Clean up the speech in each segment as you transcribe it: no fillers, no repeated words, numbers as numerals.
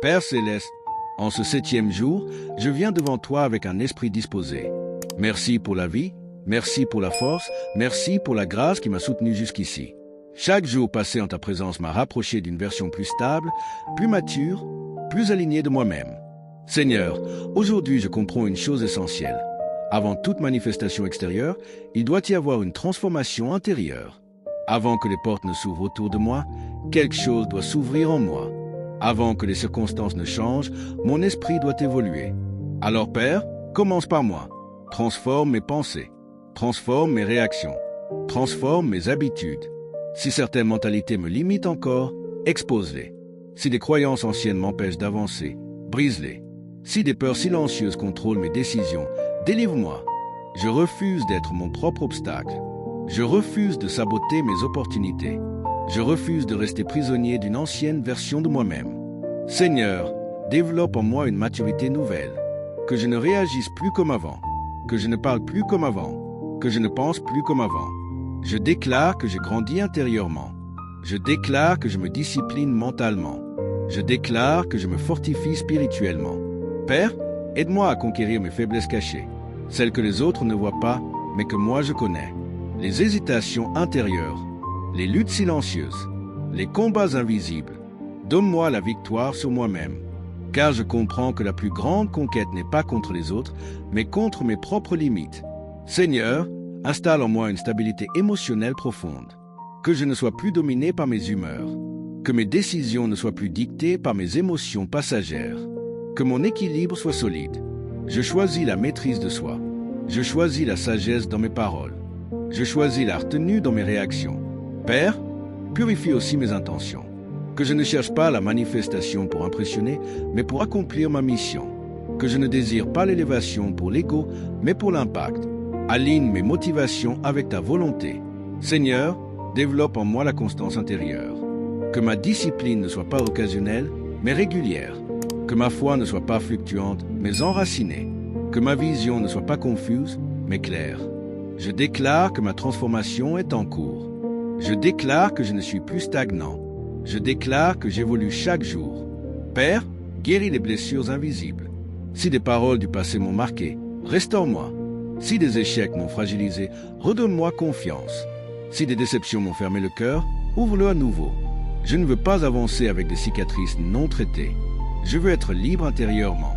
Père céleste, en ce 7e jour, je viens devant toi avec un esprit disposé. Merci pour la vie, merci pour la force, merci pour la grâce qui m'a soutenu jusqu'ici. Chaque jour passé en ta présence m'a rapproché d'une version plus stable, plus mature, plus alignée de moi-même. Seigneur, aujourd'hui je comprends une chose essentielle. Avant toute manifestation extérieure, il doit y avoir une transformation intérieure. Avant que les portes ne s'ouvrent autour de moi, quelque chose doit s'ouvrir en moi. Avant que les circonstances ne changent, mon esprit doit évoluer. Alors Père, commence par moi. Transforme mes pensées, transforme mes réactions, transforme mes habitudes. Si certaines mentalités me limitent encore, expose-les. Si des croyances anciennes m'empêchent d'avancer, brise-les. Si des peurs silencieuses contrôlent mes décisions, délivre-moi. Je refuse d'être mon propre obstacle. Je refuse de saboter mes opportunités. Je refuse de rester prisonnier d'une ancienne version de moi-même. Seigneur, développe en moi une maturité nouvelle. Que je ne réagisse plus comme avant. Que je ne parle plus comme avant. Que je ne pense plus comme avant. Je déclare que j'ai grandi intérieurement. Je déclare que je me discipline mentalement. Je déclare que je me fortifie spirituellement. Père, aide-moi à conquérir mes faiblesses cachées, celles que les autres ne voient pas, mais que moi je connais. Les hésitations intérieures, les luttes silencieuses, les combats invisibles. Donne-moi la victoire sur moi-même, car je comprends que la plus grande conquête n'est pas contre les autres, mais contre mes propres limites. Seigneur, installe en moi une stabilité émotionnelle profonde, que je ne sois plus dominé par mes humeurs, que mes décisions ne soient plus dictées par mes émotions passagères, que mon équilibre soit solide. Je choisis la maîtrise de soi, je choisis la sagesse dans mes paroles, je choisis la retenue dans mes réactions. Père, purifie aussi mes intentions, que je ne cherche pas la manifestation pour impressionner, mais pour accomplir ma mission, que je ne désire pas l'élévation pour l'ego, mais pour l'impact. Aligne mes motivations avec ta volonté. Seigneur, développe en moi la constance intérieure, que ma discipline ne soit pas occasionnelle, mais régulière, que ma foi ne soit pas fluctuante, mais enracinée, que ma vision ne soit pas confuse, mais claire. Je déclare que ma transformation est en cours. Je déclare que je ne suis plus stagnant. Je déclare que j'évolue chaque jour. Père, guéris les blessures invisibles. Si des paroles du passé m'ont marqué, restaure-moi. Si des échecs m'ont fragilisé, redonne-moi confiance. Si des déceptions m'ont fermé le cœur, ouvre-le à nouveau. Je ne veux pas avancer avec des cicatrices non traitées. Je veux être libre intérieurement.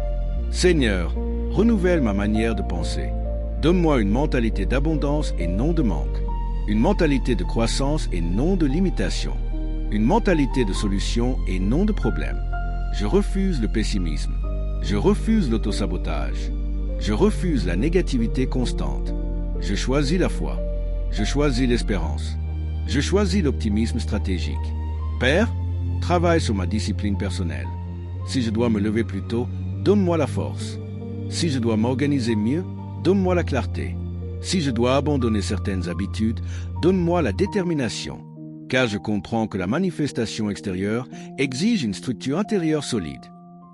Seigneur, renouvelle ma manière de penser. Donne-moi une mentalité d'abondance et non de manque. Une mentalité de croissance et non de limitation. Une mentalité de solution et non de problème. Je refuse le pessimisme. Je refuse l'autosabotage. Je refuse la négativité constante. Je choisis la foi. Je choisis l'espérance. Je choisis l'optimisme stratégique. Père, travaille sur ma discipline personnelle. Si je dois me lever plus tôt, donne-moi la force. Si je dois m'organiser mieux, donne-moi la clarté. Si je dois abandonner certaines habitudes, donne-moi la détermination. Car je comprends que la manifestation extérieure exige une structure intérieure solide.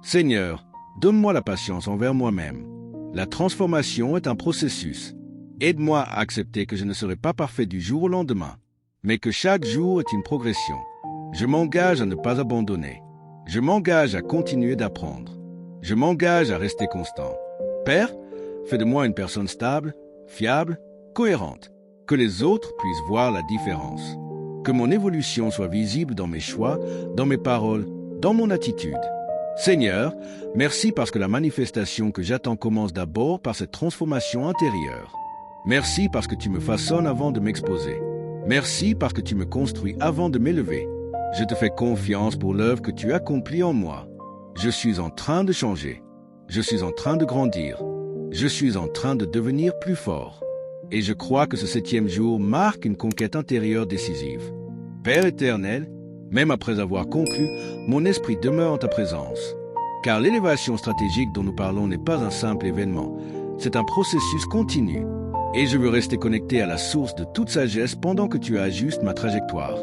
Seigneur, donne-moi la patience envers moi-même. La transformation est un processus. Aide-moi à accepter que je ne serai pas parfait du jour au lendemain, mais que chaque jour est une progression. Je m'engage à ne pas abandonner. Je m'engage à continuer d'apprendre. Je m'engage à rester constant. Père, fais de moi une personne stable, fiable, cohérente, que les autres puissent voir la différence. Que mon évolution soit visible dans mes choix, dans mes paroles, dans mon attitude. Seigneur, merci parce que la manifestation que j'attends commence d'abord par cette transformation intérieure. Merci parce que tu me façonnes avant de m'exposer. Merci parce que tu me construis avant de m'élever. Je te fais confiance pour l'œuvre que tu accomplis en moi. Je suis en train de changer. Je suis en train de grandir. Je suis en train de devenir plus fort. Et je crois que ce 7e jour marque une conquête intérieure décisive. Père éternel, même après avoir conclu, mon esprit demeure en ta présence. Car l'élévation stratégique dont nous parlons n'est pas un simple événement, c'est un processus continu. Et je veux rester connecté à la source de toute sagesse pendant que tu ajustes ma trajectoire.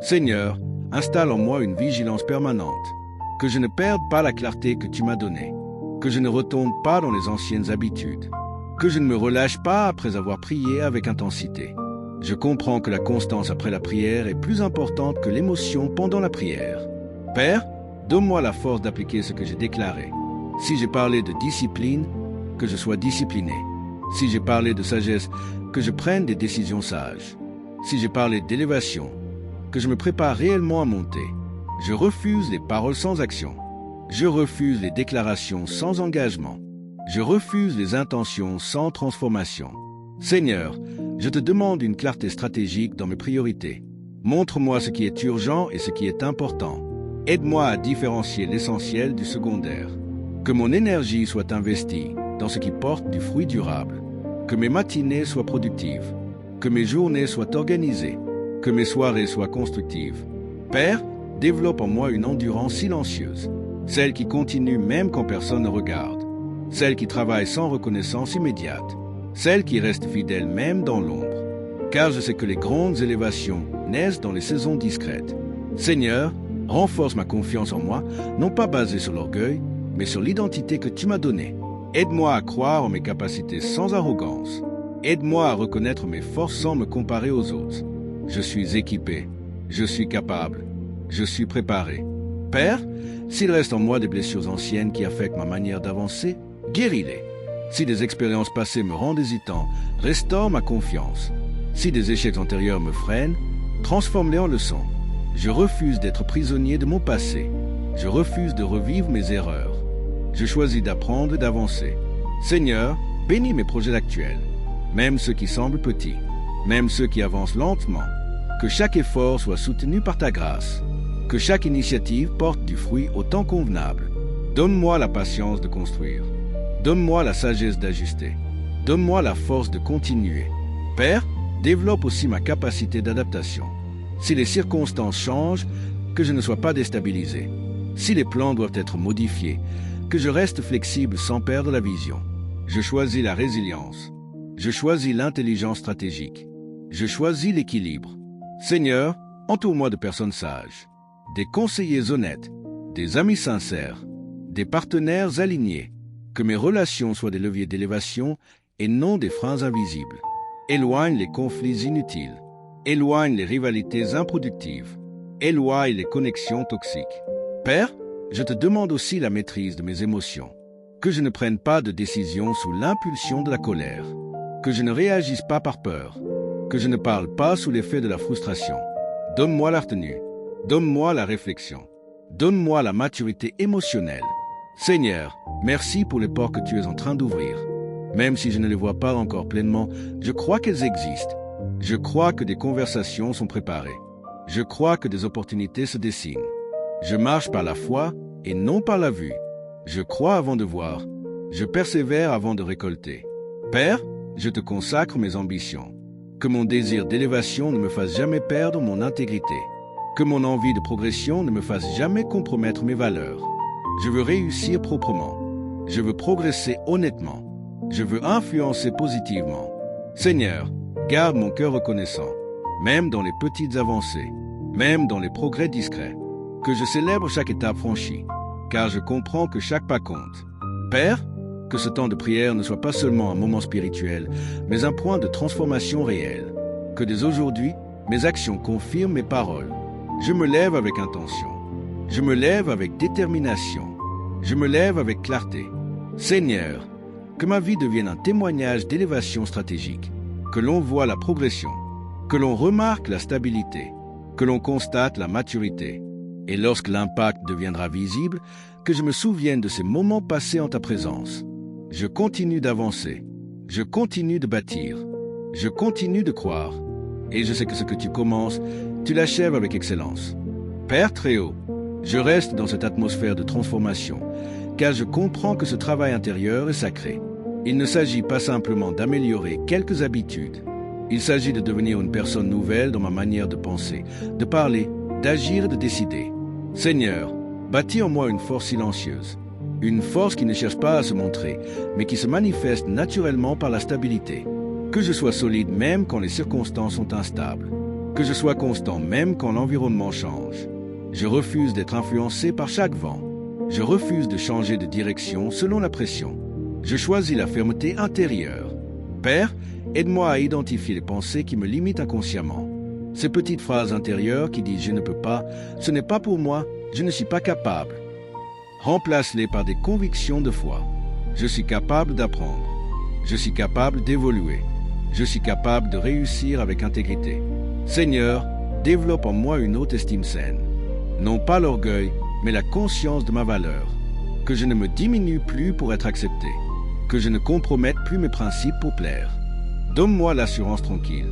Seigneur, installe en moi une vigilance permanente, que je ne perde pas la clarté que tu m'as donnée, que je ne retombe pas dans les anciennes habitudes, que je ne me relâche pas après avoir prié avec intensité. Je comprends que la constance après la prière est plus importante que l'émotion pendant la prière. Père, Donne-moi la force d'appliquer ce que j'ai déclaré. Si j'ai parlé de discipline, que je sois discipliné. Si j'ai parlé de sagesse, que je prenne des décisions sages. Si j'ai parlé d'élévation, que je me prépare réellement à monter. Je refuse les paroles sans action. Je refuse les déclarations sans engagement. Je refuse les intentions sans transformation. Seigneur, je te demande une clarté stratégique dans mes priorités. Montre-moi ce qui est urgent et ce qui est important. Aide-moi à différencier l'essentiel du secondaire. Que mon énergie soit investie dans ce qui porte du fruit durable. Que mes matinées soient productives. Que mes journées soient organisées. Que mes soirées soient constructives. Père, développe en moi une endurance silencieuse. Celle qui continue même quand personne ne regarde. Celle qui travaille sans reconnaissance immédiate. Celle qui reste fidèle même dans l'ombre. Car je sais que les grandes élévations naissent dans les saisons discrètes. Seigneur, renforce ma confiance en moi, non pas basée sur l'orgueil, mais sur l'identité que tu m'as donnée. Aide-moi à croire en mes capacités sans arrogance. Aide-moi à reconnaître mes forces sans me comparer aux autres. Je suis équipé, je suis capable, je suis préparé. Père, s'il reste en moi des blessures anciennes qui affectent ma manière d'avancer, guéris-les. Si des expériences passées me rendent hésitant, restaure ma confiance. Si des échecs antérieurs me freinent, transforme-les en leçons. Je refuse d'être prisonnier de mon passé. Je refuse de revivre mes erreurs. Je choisis d'apprendre et d'avancer. Seigneur, bénis mes projets actuels, même ceux qui semblent petits, même ceux qui avancent lentement. Que chaque effort soit soutenu par ta grâce. Que chaque initiative porte du fruit au temps convenable. Donne-moi la patience de construire. Donne-moi la sagesse d'ajuster. Donne-moi la force de continuer. Père, développe aussi ma capacité d'adaptation. Si les circonstances changent, que je ne sois pas déstabilisé. Si les plans doivent être modifiés, que je reste flexible sans perdre la vision. Je choisis la résilience. Je choisis l'intelligence stratégique. Je choisis l'équilibre. Seigneur, entoure-moi de personnes sages, des conseillers honnêtes, des amis sincères, des partenaires alignés. Que mes relations soient des leviers d'élévation et non des freins invisibles. Éloigne les conflits inutiles. Éloigne les rivalités improductives. Éloigne les connexions toxiques. Père, je te demande aussi la maîtrise de mes émotions. Que je ne prenne pas de décision sous l'impulsion de la colère. Que je ne réagisse pas par peur. Que je ne parle pas sous l'effet de la frustration. Donne-moi la retenue. Donne-moi la réflexion. Donne-moi la maturité émotionnelle. Seigneur, merci pour les portes que tu es en train d'ouvrir. Même si je ne les vois pas encore pleinement, je crois qu'elles existent. Je crois que des conversations sont préparées. Je crois que des opportunités se dessinent. Je marche par la foi et non par la vue. Je crois avant de voir. Je persévère avant de récolter. Père, je te consacre mes ambitions. Que mon désir d'élévation ne me fasse jamais perdre mon intégrité. Que mon envie de progression ne me fasse jamais compromettre mes valeurs. Je veux réussir proprement. Je veux progresser honnêtement. Je veux influencer positivement. Seigneur, garde mon cœur reconnaissant, même dans les petites avancées, même dans les progrès discrets. Que je célèbre chaque étape franchie, car je comprends que chaque pas compte. Père, que ce temps de prière ne soit pas seulement un moment spirituel, mais un point de transformation réelle. Que dès aujourd'hui, mes actions confirment mes paroles. Je me lève avec intention. Je me lève avec détermination. Je me lève avec clarté. Seigneur, que ma vie devienne un témoignage d'élévation stratégique. Que l'on voit la progression. Que l'on remarque la stabilité. Que l'on constate la maturité. Et lorsque l'impact deviendra visible, que je me souvienne de ces moments passés en ta présence. Je continue d'avancer. Je continue de bâtir. Je continue de croire. Et je sais que ce que tu commences, tu l'achèves avec excellence. Père très haut, je reste dans cette atmosphère de transformation, car je comprends que ce travail intérieur est sacré. Il ne s'agit pas simplement d'améliorer quelques habitudes. Il s'agit de devenir une personne nouvelle dans ma manière de penser, de parler, d'agir et de décider. Seigneur, bâtis en moi une force silencieuse, une force qui ne cherche pas à se montrer, mais qui se manifeste naturellement par la stabilité. Que je sois solide même quand les circonstances sont instables. Que je sois constant même quand l'environnement change. Je refuse d'être influencé par chaque vent. Je refuse de changer de direction selon la pression. Je choisis la fermeté intérieure. Père, aide-moi à identifier les pensées qui me limitent inconsciemment. Ces petites phrases intérieures qui disent « je ne peux pas », ce n'est pas pour moi, je ne suis pas capable. Remplace-les par des convictions de foi. Je suis capable d'apprendre. Je suis capable d'évoluer. Je suis capable de réussir avec intégrité. Seigneur, développe en moi une haute estime saine. Non pas l'orgueil, mais la conscience de ma valeur. Que je ne me diminue plus pour être accepté. Que je ne compromette plus mes principes pour plaire. Donne-moi l'assurance tranquille.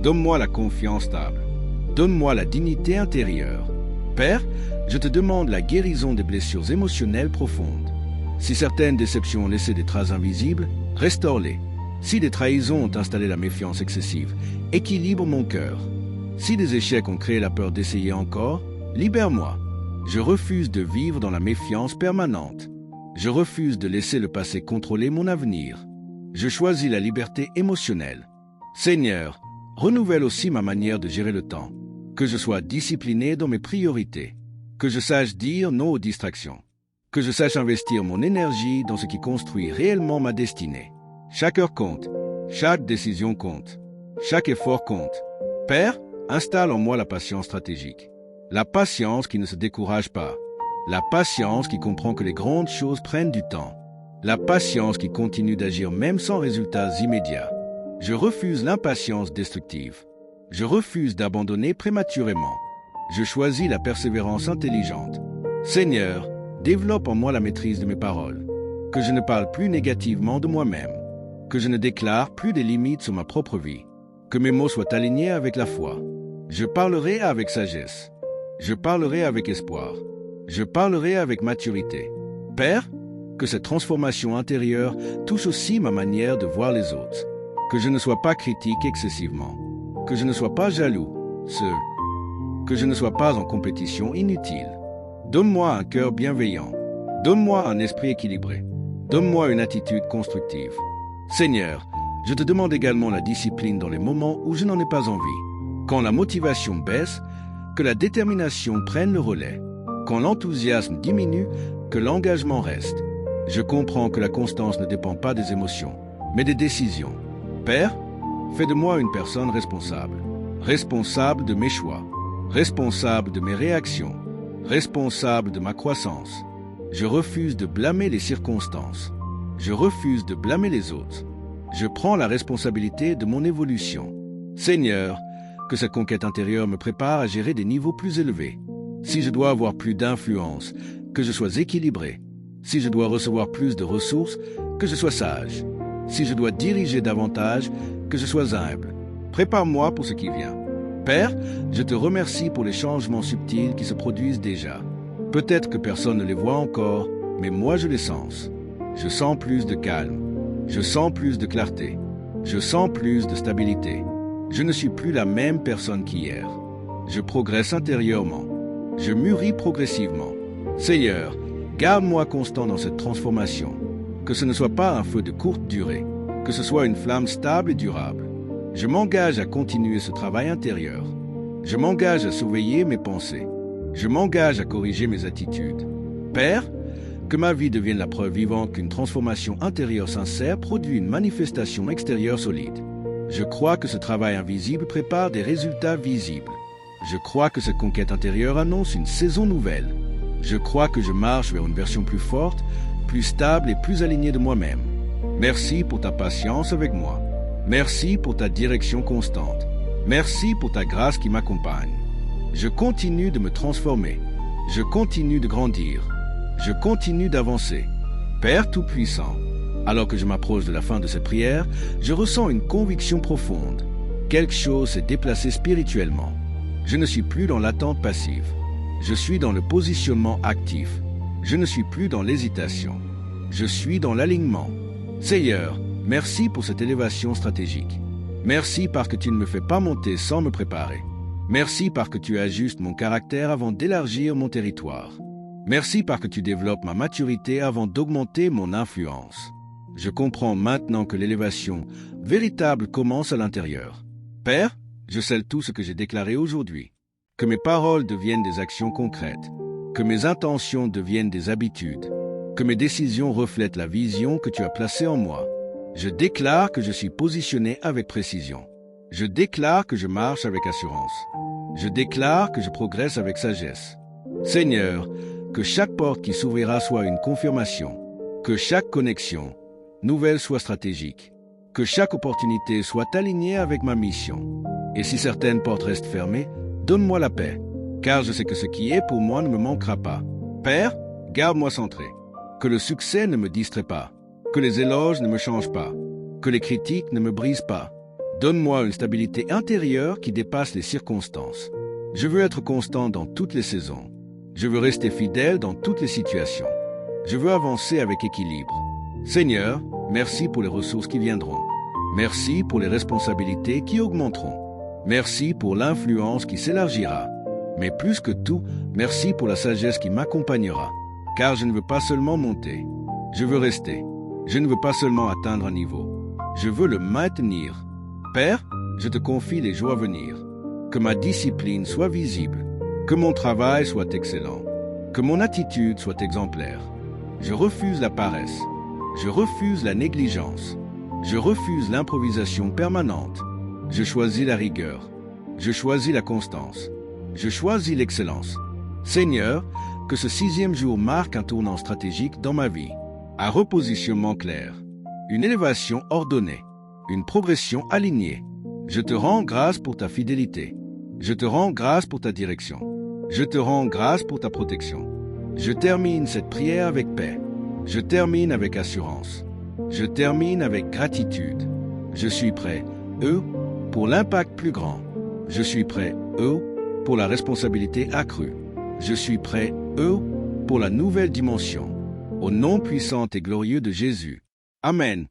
Donne-moi la confiance stable. Donne-moi la dignité intérieure. Père, je te demande la guérison des blessures émotionnelles profondes. Si certaines déceptions ont laissé des traces invisibles, restaure-les. Si des trahisons ont installé la méfiance excessive, équilibre mon cœur. Si des échecs ont créé la peur d'essayer encore, libère-moi. Je refuse de vivre dans la méfiance permanente. Je refuse de laisser le passé contrôler mon avenir. Je choisis la liberté émotionnelle. Seigneur, renouvelle aussi ma manière de gérer le temps. Que je sois discipliné dans mes priorités. Que je sache dire non aux distractions. Que je sache investir mon énergie dans ce qui construit réellement ma destinée. Chaque heure compte. Chaque décision compte. Chaque effort compte. Père, installe en moi la patience stratégique. La patience qui ne se décourage pas. La patience qui comprend que les grandes choses prennent du temps. La patience qui continue d'agir même sans résultats immédiats. Je refuse l'impatience destructive. Je refuse d'abandonner prématurément. Je choisis la persévérance intelligente. Seigneur, développe en moi la maîtrise de mes paroles. Que je ne parle plus négativement de moi-même. Que je ne déclare plus des limites sur ma propre vie. Que mes mots soient alignés avec la foi. Je parlerai avec sagesse. Je parlerai avec espoir. Je parlerai avec maturité. Père, que cette transformation intérieure touche aussi ma manière de voir les autres. Que je ne sois pas critique excessivement. Que je ne sois pas jaloux. Que je ne sois pas en compétition inutile. Donne-moi un cœur bienveillant. Donne-moi un esprit équilibré. Donne-moi une attitude constructive. Seigneur, je te demande également la discipline dans les moments où je n'en ai pas envie. Quand la motivation baisse, que la détermination prenne le relais. Quand l'enthousiasme diminue, que l'engagement reste. Je comprends que la constance ne dépend pas des émotions, mais des décisions. Père, fais de moi une personne responsable. Responsable de mes choix. Responsable de mes réactions. Responsable de ma croissance. Je refuse de blâmer les circonstances. Je refuse de blâmer les autres. Je prends la responsabilité de mon évolution. Seigneur, que cette conquête intérieure me prépare à gérer des niveaux plus élevés. Si je dois avoir plus d'influence, que je sois équilibré. Si je dois recevoir plus de ressources, que je sois sage. Si je dois diriger davantage, que je sois humble. Prépare-moi pour ce qui vient. Père, je te remercie pour les changements subtils qui se produisent déjà. Peut-être que personne ne les voit encore, mais moi je les sens. Je sens plus de calme. Je sens plus de clarté. Je sens plus de stabilité. Je ne suis plus la même personne qu'hier. Je progresse intérieurement. Je mûris progressivement. Seigneur, garde-moi constant dans cette transformation. Que ce ne soit pas un feu de courte durée. Que ce soit une flamme stable et durable. Je m'engage à continuer ce travail intérieur. Je m'engage à surveiller mes pensées. Je m'engage à corriger mes attitudes. Père, que ma vie devienne la preuve vivante qu'une transformation intérieure sincère produit une manifestation extérieure solide. Je crois que ce travail invisible prépare des résultats visibles. Je crois que cette conquête intérieure annonce une saison nouvelle. Je crois que je marche vers une version plus forte, plus stable et plus alignée de moi-même. Merci pour ta patience avec moi. Merci pour ta direction constante. Merci pour ta grâce qui m'accompagne. Je continue de me transformer. Je continue de grandir. Je continue d'avancer. Père Tout-Puissant, alors que je m'approche de la fin de cette prière, je ressens une conviction profonde. Quelque chose s'est déplacé spirituellement. Je ne suis plus dans l'attente passive. Je suis dans le positionnement actif. Je ne suis plus dans l'hésitation. Je suis dans l'alignement. Seigneur, merci pour cette élévation stratégique. Merci parce que tu ne me fais pas monter sans me préparer. Merci parce que tu ajustes mon caractère avant d'élargir mon territoire. Merci parce que tu développes ma maturité avant d'augmenter mon influence. Je comprends maintenant que l'élévation véritable commence à l'intérieur. Père, je scelle tout ce que j'ai déclaré aujourd'hui. Que mes paroles deviennent des actions concrètes. Que mes intentions deviennent des habitudes. Que mes décisions reflètent la vision que tu as placée en moi. Je déclare que je suis positionné avec précision. Je déclare que je marche avec assurance. Je déclare que je progresse avec sagesse. Seigneur, Que chaque porte qui s'ouvrira soit une confirmation. Que chaque connexion nouvelle soit stratégique. Que chaque opportunité soit alignée avec ma mission. Et si certaines portes restent fermées, donne-moi la paix, car je sais que ce qui est pour moi ne me manquera pas. Père, garde-moi centré. Que le succès ne me distrait pas. Que les éloges ne me changent pas. Que les critiques ne me brisent pas. Donne-moi une stabilité intérieure qui dépasse les circonstances. Je veux être constant dans toutes les saisons. Je veux rester fidèle dans toutes les situations. Je veux avancer avec équilibre. Seigneur, merci pour les ressources qui viendront. Merci pour les responsabilités qui augmenteront. Merci pour l'influence qui s'élargira. Mais plus que tout, merci pour la sagesse qui m'accompagnera. Car je ne veux pas seulement monter. Je veux rester. Je ne veux pas seulement atteindre un niveau. Je veux le maintenir. Père, je te confie les jours à venir. Que ma discipline soit visible. Que mon travail soit excellent. Que mon attitude soit exemplaire. Je refuse la paresse. Je refuse la négligence. Je refuse l'improvisation permanente. Je choisis la rigueur. Je choisis la constance. Je choisis l'excellence. Seigneur, que ce 6e jour marque un tournant stratégique dans ma vie. Un repositionnement clair. Une élévation ordonnée. Une progression alignée. Je te rends grâce pour ta fidélité. Je te rends grâce pour ta direction. Je te rends grâce pour ta protection. Je termine cette prière avec paix. Je termine avec assurance. Je termine avec gratitude. Je suis prêt, pour l'impact plus grand. Je suis prêt, pour la responsabilité accrue. Je suis prêt, pour la nouvelle dimension. Au nom puissant et glorieux de Jésus. Amen.